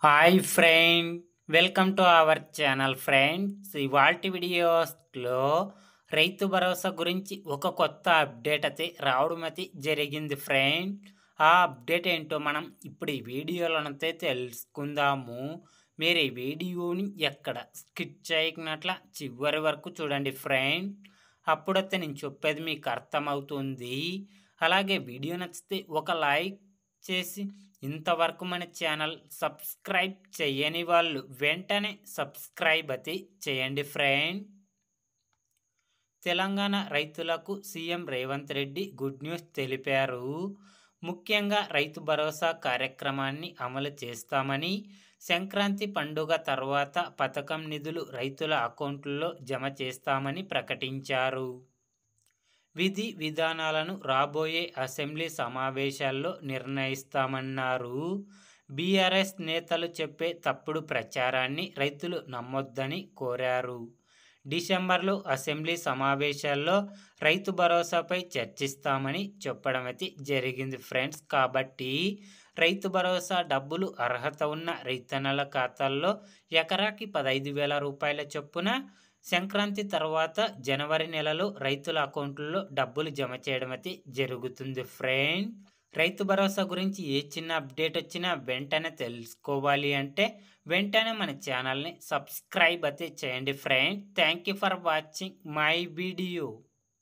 Hi friend, welcome to our channel friends. ఇవాల్టి వీడియోస్లో రైతు భరోసా గురించి ఒక కొత్త అప్డేట్ అయితే రావడం అయితే జరిగింది ఫ్రెండ్. ఆ అప్డేట్ ఏంటో మనం ఇప్పుడు ఈ వీడియోలోనైతే తెలుసుకుందాము. మీరు ఈ వీడియోని ఎక్కడ స్కిప్ చేయకున్నట్ల చివరి వరకు చూడండి ఫ్రెండ్. అప్పుడైతే నేను చెప్పేది మీకు అర్థమవుతుంది. అలాగే వీడియో నచ్చితే ఒక లైక్ చేసి ఇంతవరకు మన ఛానల్ సబ్స్క్రైబ్ చేయని వాళ్ళు వెంటనే సబ్స్క్రైబ్ అయితే చేయండి ఫ్రెండ్. తెలంగాణ రైతులకు CM Revanth Reddy good news తెలిపారు. ముఖ్యంగా రైతు భరోసా కార్యక్రమాన్ని అమలు చేస్తామని, సంక్రాంతి పండుగ తర్వాత పథకం నిధులు రైతుల అకౌంట్లలో జమ చేస్తామని ప్రకటించారు. విధి విధానాలను రాబోయే అసెంబ్లీ సమావేశాల్లో నిర్ణయిస్తామన్నారు. బీఆర్ఎస్ నేతలు చెప్పే తప్పుడు ప్రచారాన్ని రైతులు నమ్మొద్దని కోరారు. డిసెంబర్లో అసెంబ్లీ సమావేశాల్లో రైతు భరోసాపై చర్చిస్తామని చెప్పడం అయితే జరిగింది ఫ్రెండ్స్. కాబట్టి రైతు భరోసా డబ్బులు అర్హత ఉన్న రైతన్నల ఖాతాల్లో ఎకరాకి 15,000 రూపాయల చొప్పున సంక్రాంతి తర్వాత జనవరి నెలలో రైతుల అకౌంట్లలో డబ్బులు జమ చేయడం అయితే జరుగుతుంది ఫ్రెండ్. రైతు భరోసా గురించి ఏ చిన్న అప్డేట్ వచ్చినా వెంటనే తెలుసుకోవాలి అంటే వెంటనే మన ఛానల్ని సబ్స్క్రైబ్ అయితే చేయండి friend. Thank you for watching my video.